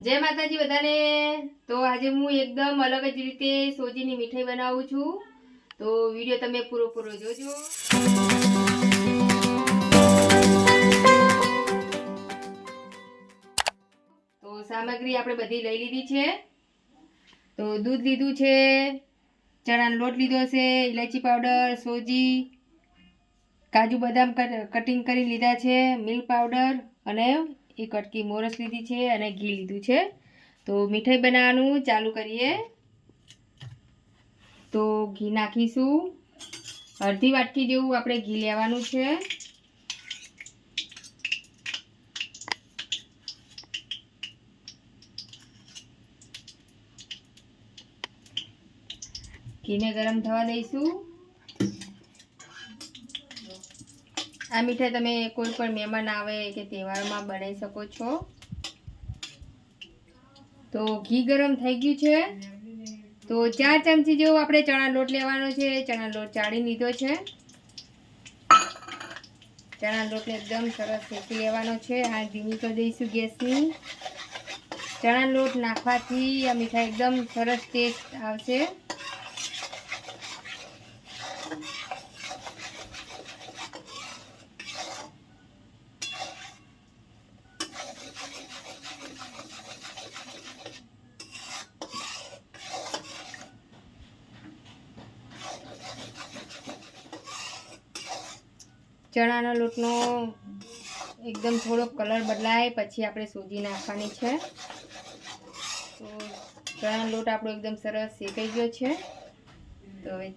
જય માતાજી બધાને। તો આજે હું એકદમ અલગ જ રીતે સોજીની મીઠાઈ બનાવું છું, તો વિડિયો તમે પૂરો જોજો। તો સામગ્રી આપણે બધી લઈ લીધી છે। તો દૂધ લીધું છે, ચણાનો લોટ લીધો છે, ઇલાયચી પાવડર, સોજી, કાજુ બદામ કટિંગ કરી લીધા છે, મિલ્ક પાવડર અને એક કટકી મોરસ લીધી છે અને ઘી લીધું છે। તો મીઠાઈ બનાવવાનું ચાલુ કરીએ। તો ઘી નાખીશું, અડધી વાટકી જેવું આપણે ઘી લેવાનું છે। ઘીને ગરમ થવા દઈશું। આ મીઠાઈ તમે કોઈ પણ મહેમાન આવે કે તહેવારમાં બનાવી શકો છો। તો ઘી ગરમ થઈ ગયું છે, તો 4 ચમચી જેવો આપણે ચણા લોટ લેવાનો છે। ચણા લોટ ચાળી લીધો છે, ચણા લોટને એકદમ સરસ શેકી લેવાનો છે। આ ધીમી કરી દઈશું ગેસની। ચણા લોટ નાખવાથી આ મીઠાઈ એકદમ સરસ ટેસ્ટ આવશે। ચણાના લોટનો એકદમ થોડો કલર બદલાય પછી આપણે સૂજી નાખવાની છે। તો ચણાનો લોટ આપણો એકદમ સરસ શેકાઈ ગયો છે, તો હવે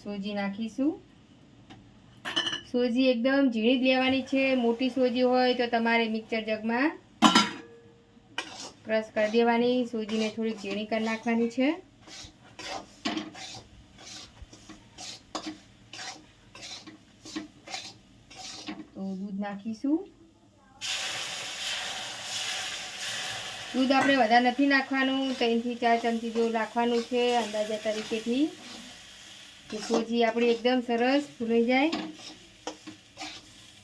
સૂજી નાખીશું। સૂજી એકદમ ઝીણી જ લેવાની છે, મોટી સૂજી હોય તો તમારે મિક્સર જગમાં ક્રશ કરી દેવાની। સૂજીને થોડીક ઝીણી કરી નાખવાની છે। તો દૂધ નાખીશું। દૂધ આપણે વધારે નથી નાખવાનું, 3 થી 4 ચમચી જેવું નાખવાનું છે અંદાજા તરીકેથી, કે સૂજી આપણી એકદમ સરસ ફૂલાઈ જાય।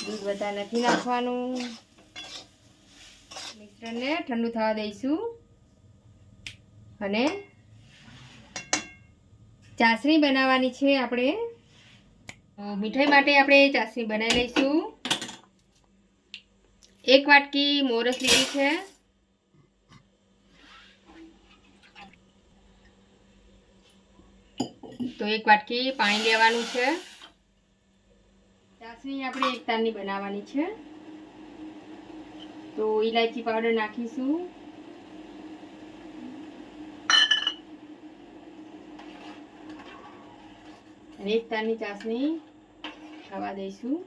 દૂધ વધારે નથી નાખવાનું। મિશ્રણને ઠંડુ થવા દઈશું અને ચાસણી બનાવવાની છે આપણે। મીઠાઈ માટે આપણે ચાસણી બનાવી લઈશું। 1 વાટકી મોરસ લીધી છે, તો 1 વાટકી પાણી લેવાનું છે। ચાસણી આપણે 1 તારની બનાવવાની છે। તો ઇલાયચી પાવડર નાખીશું, અને 1 તારની ચાસણી થવા દઈશું।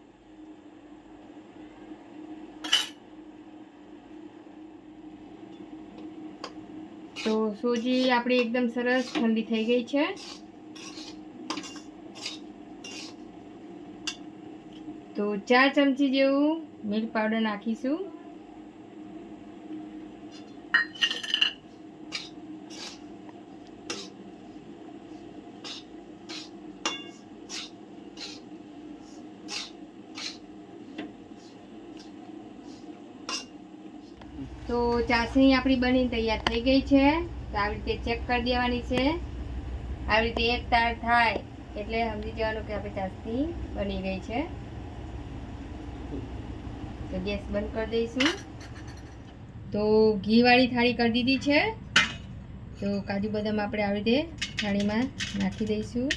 તો સૂજી આપણી એકદમ સરસ ઠંડી થઈ ગઈ છે। તો 4 ચમચી જેવું મિલ્ક પાવડર નાખીશું। તો ચાસણી આપણી બની તૈયાર થઈ ગઈ છે। તો આવી રીતે ચેક કરી દેવાની છે। આવી રીતે એક તાર થાય એટલે સમજી જવાનું કે આપણી ચાસણી બની ગઈ છે। તો ગેસ બંધ કરી દઈશું। તો ઘીવાળી થાળી કરી દીધી છે। તો કાજુ બદામ આપણે આવી રીતે થાળીમાં નાખી દઈશું।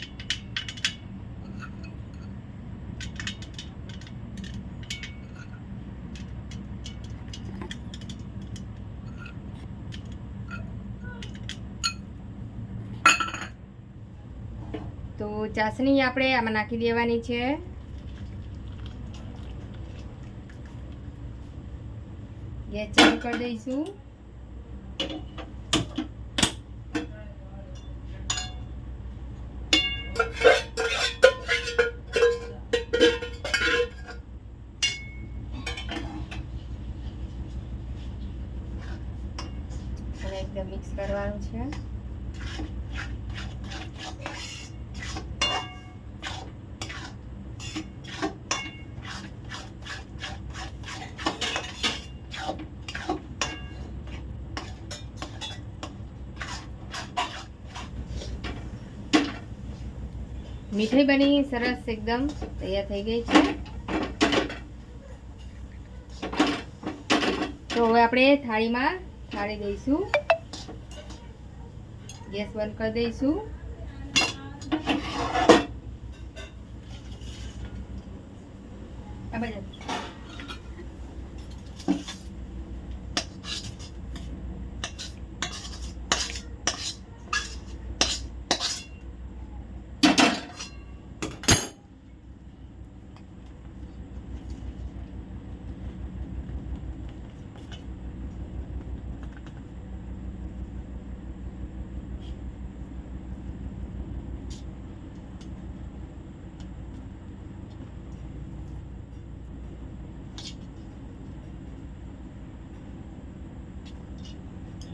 તો ચાસણી આપણે આમાં નાખી દેવાની છે। ગેસ ચાલુ કરી દઈશું। અને એકદમ મિક્સ કરવાનું છે। મીઠાઈ બની સરસ એકદમ તૈયાર થઈ ગઈ છે. તો હવે આપણે થાળીમાં થાળી દઈશું. ગેસ બંધ કરી દઈશું.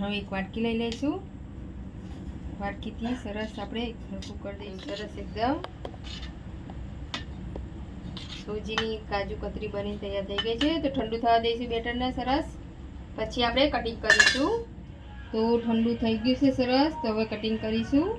હવે એક વાટકી લઈ લઈશું. વાટકીથી સરસ આપણે હલકું કરી દઈશું. સરસ એકદમ સૂજીની કાજુ કતરી બની તૈયાર થઈ ગઈ છે. તો ઠંડુ થવા દઈશું બેટરને સરસ. પછી આપણે કટિંગ કરીશું. તો ઠંડુ થઈ ગયું છે સરસ. તો હવે કટિંગ કરીશું.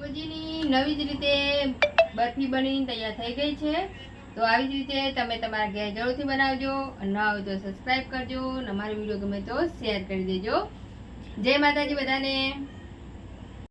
સૂજીની નવી જ રીતે બરફી બની તૈયાર થઈ ગઈ છે. તો આવી જ રીતે તમે તમારા ઘરે જરૂરથી બનાવજો. ન આવે તો સબસ્ક્રાઈબ કરજો. અને અમારો વિડીયો ગમે તો શેર કરી દેજો. જય માતાજી બધાને.